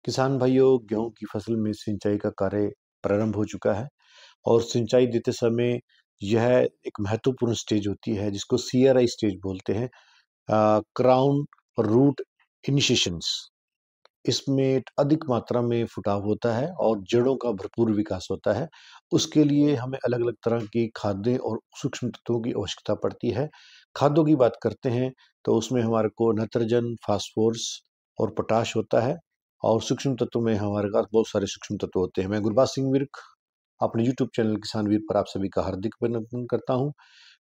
किसान भाइयों, गेहूं की फसल में सिंचाई का कार्य प्रारंभ हो चुका है और सिंचाई देते समय यह एक महत्वपूर्ण स्टेज होती है जिसको CRI स्टेज बोलते हैं। Crown root initiations. इसमें अधिक मात्रा में फुटाव होता है और जड़ों का भरपूर विकास होता है। उसके लिए हमें अलग अलग तरह की खाद्य और सूक्ष्म तत्वों की आवश्यकता पड़ती है। खाद्यों की बात करते हैं तो उसमें हमारे को नाइट्रोजन, फास्फोरस और पोटाश होता है। और सूक्ष्म तत्व में हमारे पास बहुत सारे सूक्ष्म तत्व होते हैं। मैं गुरबाज सिंह विर्क अपने YouTube चैनल किसान वीर पर आप सभी का हार्दिक अभिनंदन करता हूँ।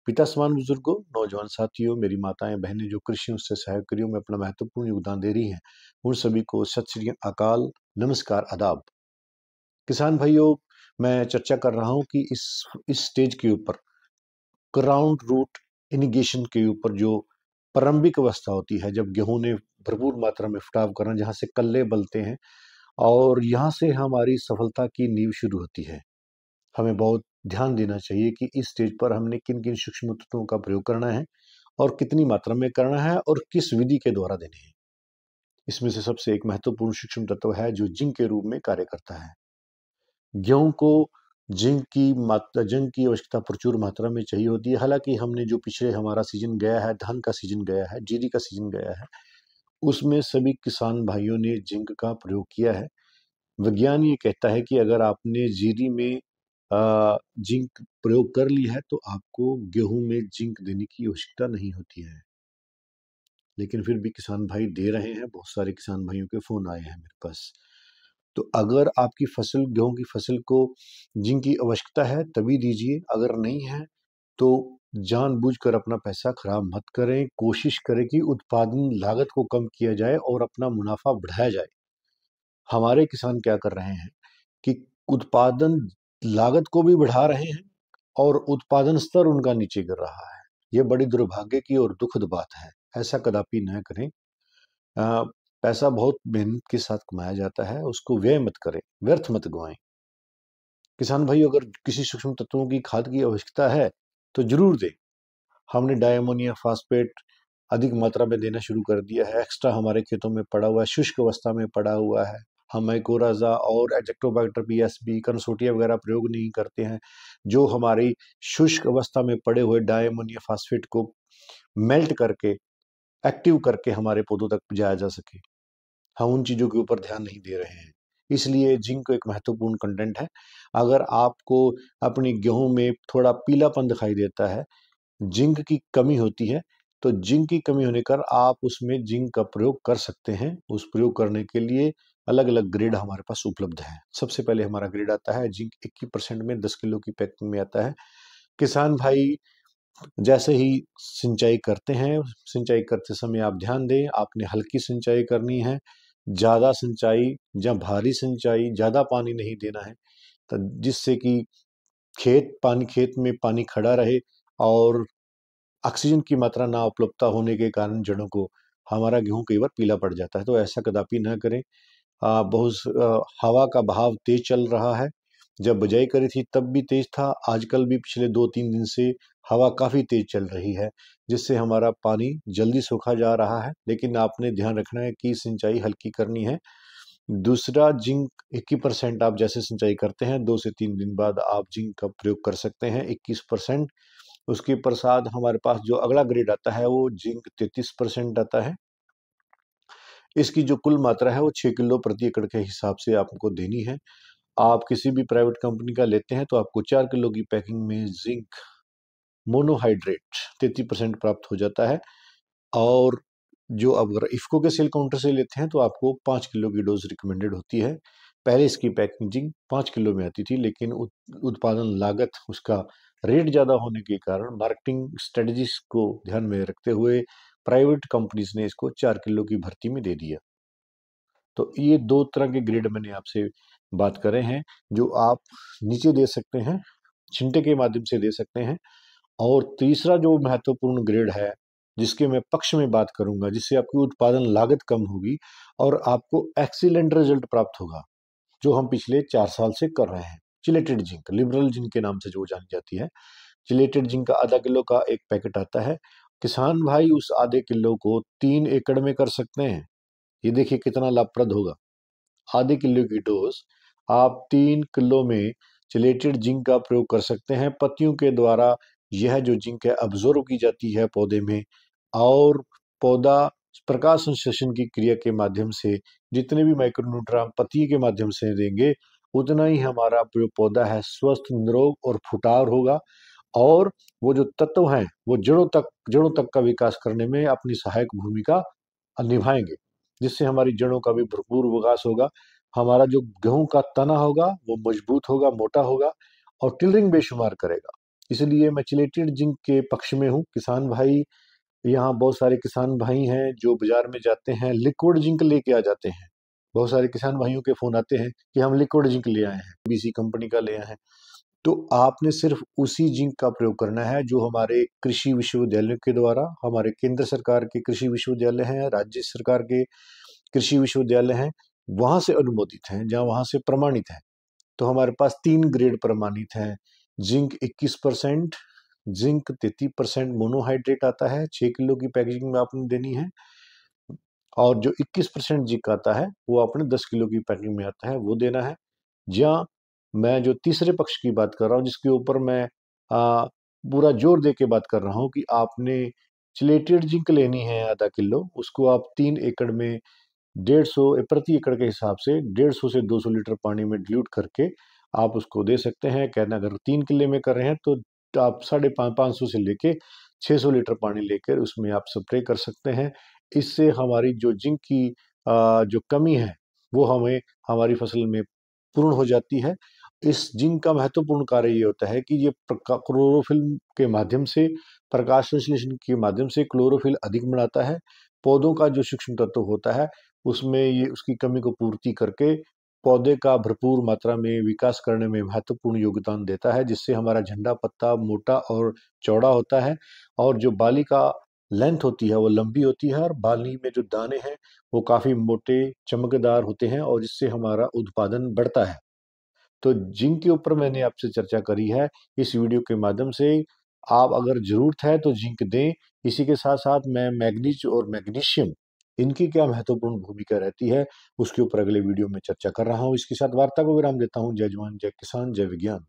पिता समान बुजुर्गों, नौजवान साथियों, मेरी माताएं बहनें जो कृषि से सहायक कार्यों में अपना महत्वपूर्ण योगदान दे रही हैं, उन सभी को सत श्री अकाल, नमस्कार, आदाब। किसान भाइयों, मैं चर्चा कर रहा हूं कि इस स्टेज के ऊपर ग्राउंड रूट इनिगेशन के ऊपर जो प्रारंभिक अवस्था होती है, जब गेहूं ने भरपूर मात्रा में फुटाव करना, जहां से कल्ले बलते हैं और यहाँ से हमारी सफलता की नींव शुरू होती है। हमें बहुत ध्यान देना चाहिए कि इस स्टेज पर हमने किन किन सूक्ष्म तत्वों का प्रयोग करना है और कितनी मात्रा में करना है और किस विधि के द्वारा देने हैं। इसमें से सबसे एक महत्वपूर्ण सूक्ष्म तत्व है जो जिंक के रूप में कार्य करता है। गेहूं को जिंक की आवश्यकता प्रचुर मात्रा में चाहिए होती है। हालांकि हमने जो पिछले हमारा सीजन गया है, धान का सीजन गया है, जीरी का सीजन गया है, उसमें सभी किसान भाइयों ने जिंक का प्रयोग किया है। विज्ञान ये कहता है कि अगर आपने जीरी में जिंक प्रयोग कर ली है तो आपको गेहूं में जिंक देने की आवश्यकता नहीं होती है। लेकिन फिर भी किसान भाई दे रहे हैं। बहुत सारे किसान भाइयों के फोन आए हैं मेरे पास। तो अगर आपकी फसल, गेहूं की फसल को जिंक की आवश्यकता है तभी दीजिए। अगर नहीं है तो जानबूझकर अपना पैसा खराब मत करें। कोशिश करें कि उत्पादन लागत को कम किया जाए और अपना मुनाफा बढ़ाया जाए। हमारे किसान क्या कर रहे हैं कि उत्पादन लागत को भी बढ़ा रहे हैं और उत्पादन स्तर उनका नीचे गिर रहा है। ये बड़ी दुर्भाग्य की और दुखद बात है। ऐसा कदापि न करें। अ, पैसा बहुत मेहनत के साथ कमाया जाता है, उसको व्यय मत करें, व्यर्थ मत गवाएं। किसान भाई, अगर किसी सूक्ष्म तत्वों की खाद की आवश्यकता है तो जरूर दें। हमने डायमोनिया फास्फेट अधिक मात्रा में देना शुरू कर दिया है। एक्स्ट्रा हमारे खेतों में पड़ा हुआ है, शुष्क अवस्था में पड़ा हुआ है। हम माइकोराजा और एजेक्टोबैक्टर पीएसबी, कंसोटिया वगैरह प्रयोग नहीं करते हैं, जो हमारी शुष्क अवस्था में पड़े हुए डायमोनिया फास्फेट को मेल्ट करके, एक्टिव करके हमारे पौधों तक पहुंचाया जा सके। हम उन चीजों के ऊपर ध्यान नहीं दे रहे हैं। इसलिए जिंक एक महत्वपूर्ण कंटेंट है। अगर आपको अपनी गेहूं में थोड़ा पीलापन दिखाई देता है, जिंक की कमी होती है, तो जिंक की कमी होने पर आप उसमें जिंक का प्रयोग कर सकते हैं। उस प्रयोग करने के लिए अलग अलग ग्रेड हमारे पास उपलब्ध है। सबसे पहले हमारा ग्रेड आता है जिंक 21% में 10 किलो की पैकिंग में आता है। किसान भाई, जैसे ही सिंचाई करते हैं, सिंचाई करते समय आप ध्यान दें, आपने हल्की सिंचाई करनी है। ज्यादा सिंचाई या भारी सिंचाई, ज्यादा पानी नहीं देना है, तो जिससे कि खेत में पानी खड़ा रहे और ऑक्सीजन की मात्रा ना उपलब्धता होने के कारण जड़ों को हमारा गेहूं कई बार पीला पड़ जाता है। तो ऐसा कदापि ना करें। हवा का बहाव तेज चल रहा है। जब बुझाई करी थी तब भी तेज था। आजकल भी पिछले 2-3 दिन से हवा काफी तेज चल रही है, जिससे हमारा पानी जल्दी सूखा जा रहा है। लेकिन आपने ध्यान रखना है कि सिंचाई हल्की करनी है। दूसरा, जिंक 21% आप जैसे सिंचाई करते हैं, 2 से 3 दिन बाद आप जिंक का प्रयोग कर सकते हैं, 21%। उसके प्रसाद हमारे पास जो अगला ग्रेड आता है वो जिंक 33% आता है। इसकी जो कुल मात्रा है वो 6 किलो प्रति एकड़ के हिसाब से आपको देनी है। आप किसी भी प्राइवेट कंपनी का लेते हैं तो आपको 4 किलो की पैकिंग में जिंक मोनोहाइड्रेट 33% प्राप्त हो जाता है। और जो अगर इफ्को के सेल काउंटर से लेते हैं तो आपको 5 किलो की डोज रिकमेंडेड होती है। पहले इसकी पैकेजिंग 5 किलो में आती थी, लेकिन उत्पादन लागत, उसका रेट ज़्यादा होने के कारण मार्केटिंग स्ट्रेटजीज को ध्यान में रखते हुए प्राइवेट कंपनीज ने इसको 4 किलो की भर्ती में दे दिया। तो ये 2 तरह के ग्रेड मैंने आपसे बात करे हैं, जो आप नीचे दे सकते हैं, छिंटे के माध्यम से दे सकते हैं। और तीसरा जो महत्वपूर्ण ग्रेड है, जिसके मैं पक्ष में बात करूंगा, जिससे आपकी उत्पादन लागत कम होगी और आपको एक्सीलेंट रिजल्ट प्राप्त होगा, जो हम पिछले 4 साल से कर रहे हैं। चिलेटेड जिंक, लिबरल जिंक के नाम से जो जानी जाती है। चिलेटेड जिंक का आधा किलो का एक पैकेट आता है। किसान भाई उस आधे किलो को 3 एकड़ में कर सकते हैं। ये देखिए कितना लाभप्रद होगा। आधे किलो की डोज आप 3 किलो में चिलेटेड जिंक का प्रयोग कर सकते हैं। पत्तियों के द्वारा यह जो जिंक है अब्जॉर्ब की जाती है पौधे में, और पौधा प्रकाश संश्लेषण की क्रिया के माध्यम से जितने भी माइक्रोन्यूट्रिएंट पत्ती के माध्यम से देंगे, उतना ही हमारा जो पौधा है स्वस्थ, निरोग और फुटार होगा, और वो जो तत्व हैं वो जड़ों तक का विकास करने में अपनी सहायक भूमिका निभाएंगे, जिससे हमारी जड़ों का भी भरपूर विकास होगा। हमारा जो गेहूं का तना होगा वो मजबूत होगा, मोटा होगा, और टिलरिंग बेशुमार करेगा। इसलिए मैं चिलेटेड जिंक के पक्ष में हूँ। किसान भाई, यहाँ बहुत सारे किसान भाई हैं जो बाजार में जाते हैं, लिक्विड जिंक लेके आ जाते हैं। बहुत सारे किसान भाइयों के फोन आते हैं कि हम लिक्विड जिंक ले आए हैं, बीसी कंपनी का ले आए हैं। तो आपने सिर्फ उसी जिंक का प्रयोग करना है जो हमारे कृषि विश्वविद्यालयों के द्वारा, हमारे केंद्र सरकार के कृषि विश्वविद्यालय हैं, राज्य सरकार के कृषि विश्वविद्यालय हैं, वहां से अनुमोदित हैं, जहां वहां से प्रमाणित है। तो हमारे पास 3 ग्रेड प्रमाणित हैं। जिंक 21%, जिंक 33% मोनोहाइड्रेट आता है, 6 किलो की पैकेजिंग में आपने देनी है, और जो 21% जिंक आता है वो आपने 10 किलो की पैकिंग में आता है, वो देना है। जहाँ मैं जो तीसरे पक्ष की बात कर रहा हूँ, जिसके ऊपर मैं पूरा जोर दे के बात कर रहा हूँ कि आपने चिलेटेड जिंक लेनी है आधा किलो, उसको आप 3 एकड़ में 150 प्रति एकड़ के हिसाब से 150 से 200 लीटर पानी में डिल्यूट करके आप उसको दे सकते हैं। कहना अगर 3 किले में कर रहे हैं तो आप 550 से लेके 600 लीटर पानी लेकर उसमें आप स्प्रे कर सकते हैं। इससे हमारी जो जिंक की जो कमी है वो हमारी फसल में पूर्ण हो जाती है। इस जिंक का महत्वपूर्ण कार्य ये होता है कि ये क्लोरोफिल के माध्यम से, प्रकाश संश्लेषण के माध्यम से क्लोरोफिल अधिक बढ़ाता है। पौधों का जो सूक्ष्म तत्व होता है उसमें ये उसकी कमी को पूर्ति करके पौधे का भरपूर मात्रा में विकास करने में महत्वपूर्ण योगदान देता है, जिससे हमारा झंडा पत्ता मोटा और चौड़ा होता है, और जो बाली का लेंथ होती है वो लंबी होती है, और बाली में जो दाने हैं वो काफी मोटे चमकदार होते हैं, और जिससे हमारा उत्पादन बढ़ता है। तो जिंक के ऊपर मैंने आपसे चर्चा करी है इस वीडियो के माध्यम से। आप अगर जरूरत है तो जिंक दें। इसी के साथ साथ मैं मैग्नीज और मैग्नीशियम, इनकी क्या महत्वपूर्ण भूमिका रहती है उसके ऊपर अगले वीडियो में चर्चा कर रहा हूँ। इसके साथ वार्ता को विराम देता हूँ। जय जवान, जय किसान, जय विज्ञान।